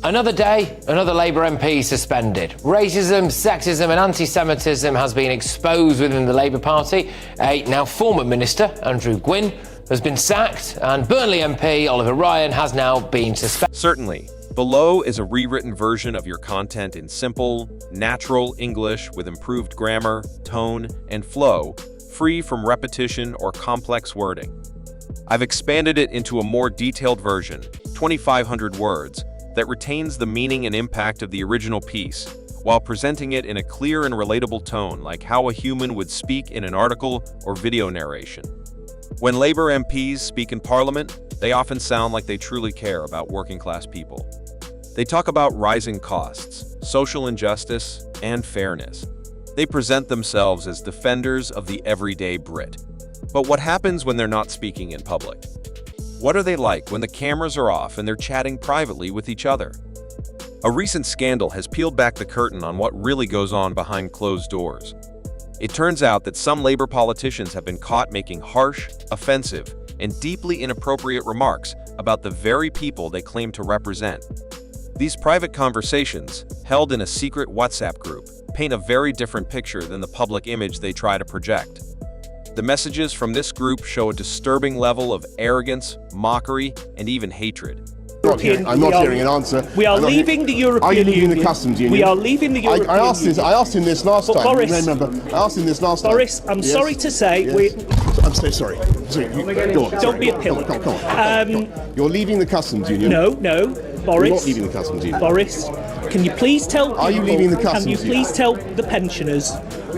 Another day, another Labour MP suspended. Racism, sexism and anti-Semitism has been exposed within the Labour Party. A now former minister, Andrew Gwynn, has been sacked, and Burnley MP Oliver Ryan has now been suspended. Certainly. Below is a rewritten version of your content in simple, natural English with improved grammar, tone, and flow, free from repetition or complex wording. I've expanded it into a more detailed version, 2,500 words, that retains the meaning and impact of the original piece, while presenting it in a clear and relatable tone like how a human would speak in an article or video narration. When Labour MPs speak in Parliament, they often sound like they truly care about working-class people. They talk about rising costs, social injustice, and fairness. They present themselves as defenders of the everyday Brit. But what happens when they're not speaking in public? What are they like when the cameras are off and they're chatting privately with each other? A recent scandal has peeled back the curtain on what really goes on behind closed doors. It turns out that some Labour politicians have been caught making harsh, offensive, and deeply inappropriate remarks about the very people they claim to represent. These private conversations, held in a secret WhatsApp group, paint a very different picture than the public image they try to project. The messages from this group show a disturbing level of arrogance, mockery, and even hatred. I'm not hearing an answer. We are leaving the European Union. Are you leaving the customs union? We are leaving the European Union. I asked him this last time. Boris, remember, I asked him this last time. Boris, I'm sorry to say I'm so sorry. Go on. Don't be a pillar. Come on. You're leaving the customs union. No, Boris. You're not leaving the customs union. Boris, can you please tell people, are you leaving the customs can you please tell the pensioners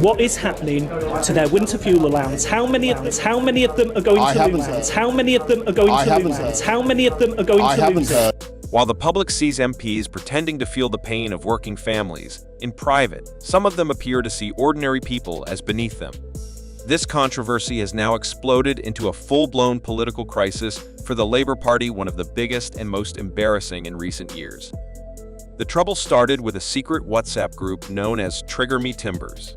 what is happening to their winter fuel allowance? How many of them are going to lose it? How many of them are going to lose it? How many of them are going to lose it? While the public sees MPs pretending to feel the pain of working families, in private, some of them appear to see ordinary people as beneath them. This controversy has now exploded into a full-blown political crisis for the Labour Party, one of the biggest and most embarrassing in recent years. The trouble started with a secret WhatsApp group known as Trigger Me Timbers.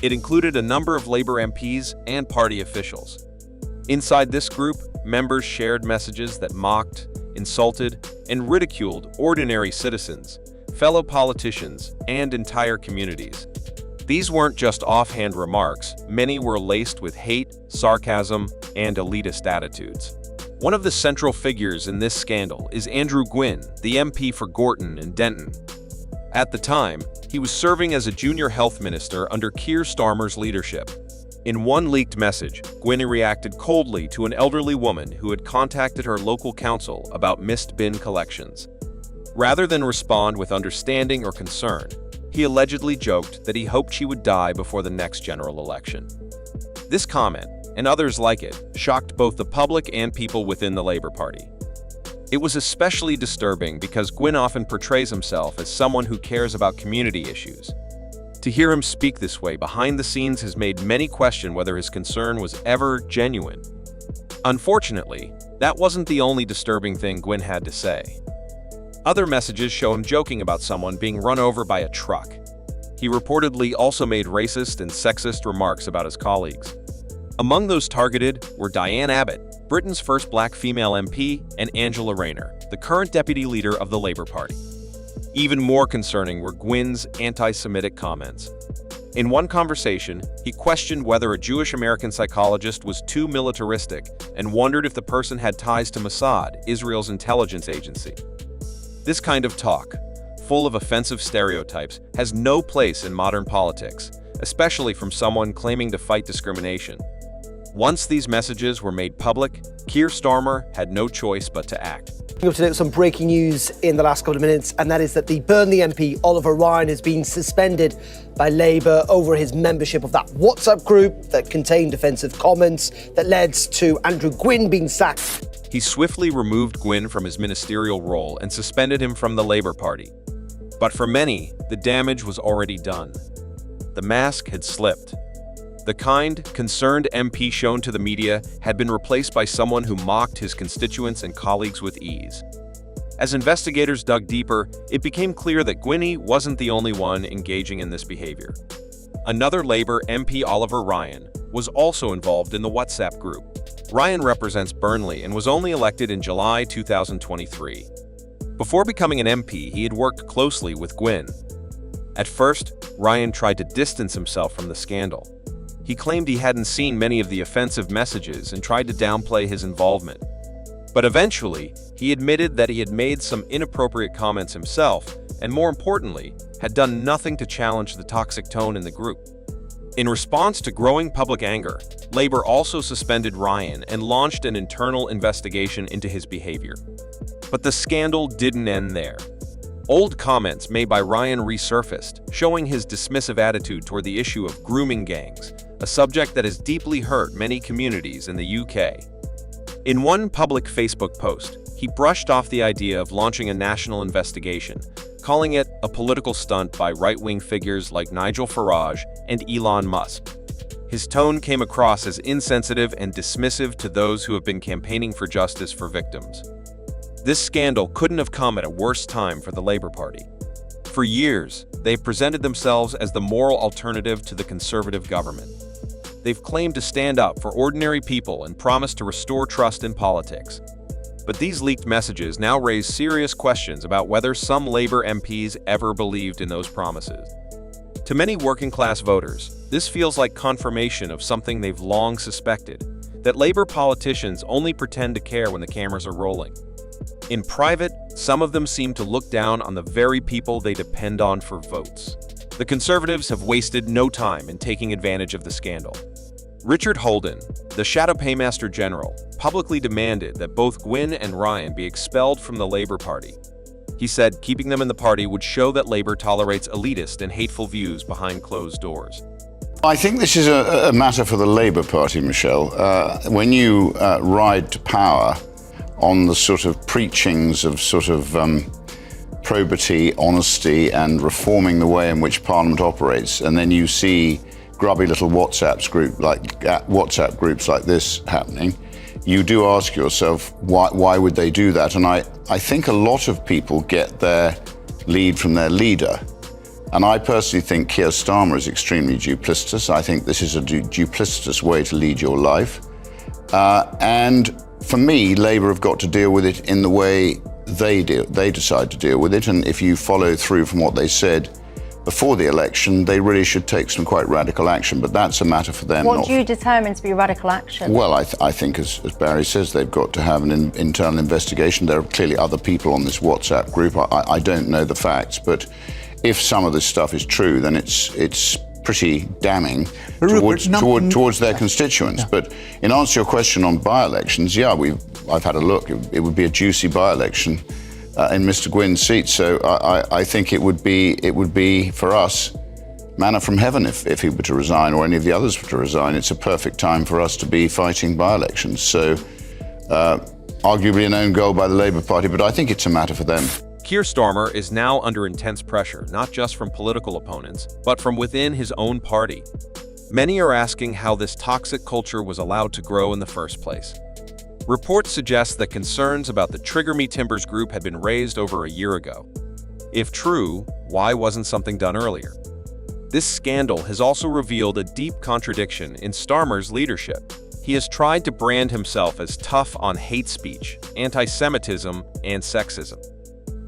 It included a number of Labour MPs and party officials. Inside this group, members shared messages that mocked, insulted, and ridiculed ordinary citizens, fellow politicians, and entire communities. These weren't just offhand remarks, many were laced with hate, sarcasm, and elitist attitudes. One of the central figures in this scandal is Andrew Gwynn, the MP for Gorton and Denton. At the time, he was serving as a junior health minister under Keir Starmer's leadership. In one leaked message, Gwynn reacted coldly to an elderly woman who had contacted her local council about missed bin collections. Rather than respond with understanding or concern, he allegedly joked that he hoped she would die before the next general election. This comment, and others like it, shocked both the public and people within the Labour Party. It was especially disturbing because Gwynn often portrays himself as someone who cares about community issues. To hear him speak this way behind the scenes has made many question whether his concern was ever genuine. Unfortunately, that wasn't the only disturbing thing Gwynn had to say. Other messages show him joking about someone being run over by a truck. He reportedly also made racist and sexist remarks about his colleagues. Among those targeted were Diane Abbott, Britain's first black female MP, and Angela Rayner, the current deputy leader of the Labour Party. Even more concerning were Gwynn's anti-Semitic comments. In one conversation, he questioned whether a Jewish American psychologist was too militaristic and wondered if the person had ties to Mossad, Israel's intelligence agency. This kind of talk, full of offensive stereotypes, has no place in modern politics, especially from someone claiming to fight discrimination. Once these messages were made public, Keir Starmer had no choice but to act. Up to date with some breaking news in the last couple of minutes, and that is that the Burnley MP, Oliver Ryan, has been suspended by Labour over his membership of that WhatsApp group that contained offensive comments that led to Andrew Gwynn being sacked. He swiftly removed Gwynn from his ministerial role and suspended him from the Labour Party. But for many, the damage was already done. The mask had slipped. The kind, concerned MP shown to the media had been replaced by someone who mocked his constituents and colleagues with ease. As investigators dug deeper, it became clear that Gwynn wasn't the only one engaging in this behavior. Another Labour MP, Oliver Ryan, was also involved in the WhatsApp group. Ryan represents Burnley and was only elected in July 2023. Before becoming an MP, he had worked closely with Gwynne. At first, Ryan tried to distance himself from the scandal. He claimed he hadn't seen many of the offensive messages and tried to downplay his involvement. But eventually, he admitted that he had made some inappropriate comments himself, and more importantly, had done nothing to challenge the toxic tone in the group. In response to growing public anger, Labour also suspended Ryan and launched an internal investigation into his behavior. But the scandal didn't end there. Old comments made by Ryan resurfaced, showing his dismissive attitude toward the issue of grooming gangs, a subject that has deeply hurt many communities in the UK. In one public Facebook post, he brushed off the idea of launching a national investigation, calling it a political stunt by right-wing figures like Nigel Farage and Elon Musk. His tone came across as insensitive and dismissive to those who have been campaigning for justice for victims. This scandal couldn't have come at a worse time for the Labour Party. For years, they've presented themselves as the moral alternative to the Conservative government. They've claimed to stand up for ordinary people and promised to restore trust in politics. But these leaked messages now raise serious questions about whether some Labour MPs ever believed in those promises. To many working-class voters, this feels like confirmation of something they've long suspected, that Labour politicians only pretend to care when the cameras are rolling. In private, some of them seem to look down on the very people they depend on for votes. The Conservatives have wasted no time in taking advantage of the scandal. Richard Holden, the Shadow Paymaster General, publicly demanded that both Gwynne and Ryan be expelled from the Labour Party. He said keeping them in the party would show that Labour tolerates elitist and hateful views behind closed doors. I think this is a matter for the Labour Party, Michelle. When you ride to power on the sort of preachings of probity, honesty, and reforming the way in which Parliament operates, and then you see grubby little WhatsApp groups like this happening, you do ask yourself, why would they do that? And I think a lot of people get their lead from their leader. And I personally think Keir Starmer is extremely duplicitous. I think this is a duplicitous way to lead your life. And for me, Labour have got to deal with it in the way they decide to deal with it. And if you follow through from what they said before the election, they really should take some quite radical action. But that's a matter for them. What do you determine to be radical action? Well, I think, as Barry says, they've got to have an internal investigation. There are clearly other people on this WhatsApp group. I don't know the facts, but if some of this stuff is true, then it's pretty damning towards their constituents. Yeah. But in answer to your question on by-elections, I've had a look. It would be a juicy by-election in Mr. Gwynne's seat. So I think it would be for us manna from heaven if he were to resign, or any of the others were to resign. It's a perfect time for us to be fighting by-elections. So arguably an own goal by the Labour Party, but I think it's a matter for them. Keir Starmer is now under intense pressure, not just from political opponents, but from within his own party. Many are asking how this toxic culture was allowed to grow in the first place. Reports suggest that concerns about the Trigger Me Timbers group had been raised over a year ago. If true, why wasn't something done earlier? This scandal has also revealed a deep contradiction in Starmer's leadership. He has tried to brand himself as tough on hate speech, anti-Semitism, and sexism.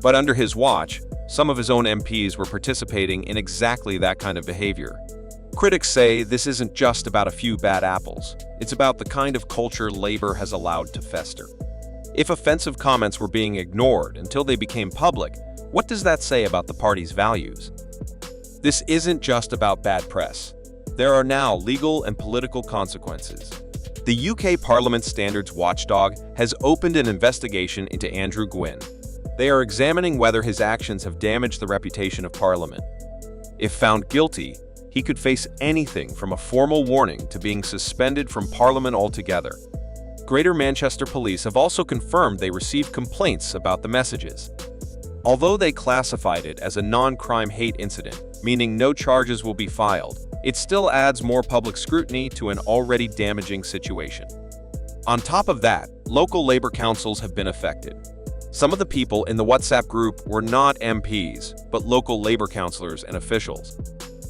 But under his watch, some of his own MPs were participating in exactly that kind of behavior. Critics say this isn't just about a few bad apples. It's about the kind of culture Labour has allowed to fester. If offensive comments were being ignored until they became public, what does that say about the party's values? This isn't just about bad press. There are now legal and political consequences. The UK Parliament Standards Watchdog has opened an investigation into Andrew Gwynne. They are examining whether his actions have damaged the reputation of Parliament. If found guilty, he could face anything from a formal warning to being suspended from Parliament altogether. Greater Manchester Police have also confirmed they received complaints about the messages. Although they classified it as a non-crime hate incident, meaning no charges will be filed, it still adds more public scrutiny to an already damaging situation. On top of that, local Labour councils have been affected. Some of the people in the WhatsApp group were not MPs, but local Labour councillors and officials.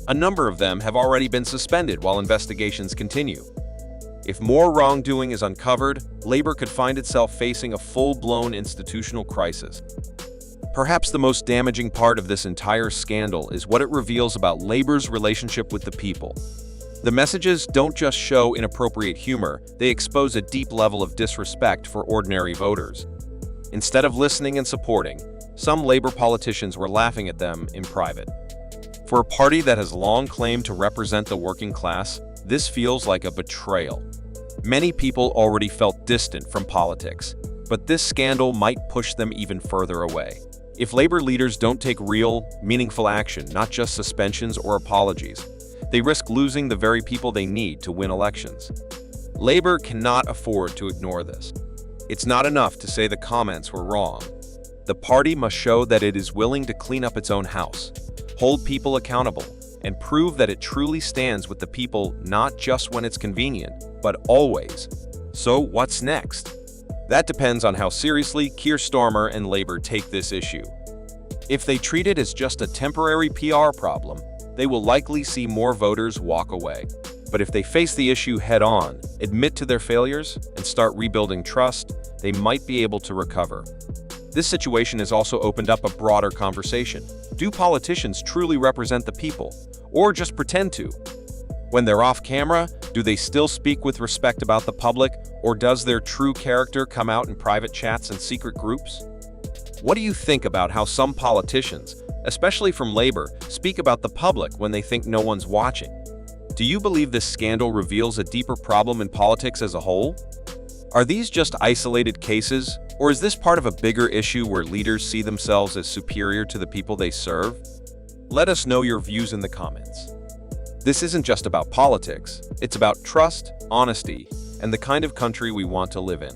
A number of them have already been suspended while investigations continue. If more wrongdoing is uncovered, Labour could find itself facing a full-blown institutional crisis. Perhaps the most damaging part of this entire scandal is what it reveals about Labour's relationship with the people. The messages don't just show inappropriate humor, they expose a deep level of disrespect for ordinary voters. Instead of listening and supporting, some Labour politicians were laughing at them in private. For a party that has long claimed to represent the working class, this feels like a betrayal. Many people already felt distant from politics, but this scandal might push them even further away. If Labour leaders don't take real, meaningful action, not just suspensions or apologies, they risk losing the very people they need to win elections. Labour cannot afford to ignore this. It's not enough to say the comments were wrong. The party must show that it is willing to clean up its own house, hold people accountable, and prove that it truly stands with the people not just when it's convenient, but always. So what's next? That depends on how seriously Keir Starmer and Labour take this issue. If they treat it as just a temporary PR problem, they will likely see more voters walk away. But if they face the issue head-on, admit to their failures, and start rebuilding trust, they might be able to recover. This situation has also opened up a broader conversation. Do politicians truly represent the people, or just pretend to? When they're off camera, do they still speak with respect about the public, or does their true character come out in private chats and secret groups? What do you think about how some politicians, especially from Labour, speak about the public when they think no one's watching? Do you believe this scandal reveals a deeper problem in politics as a whole? Are these just isolated cases, or is this part of a bigger issue where leaders see themselves as superior to the people they serve? Let us know your views in the comments. This isn't just about politics, it's about trust, honesty, and the kind of country we want to live in.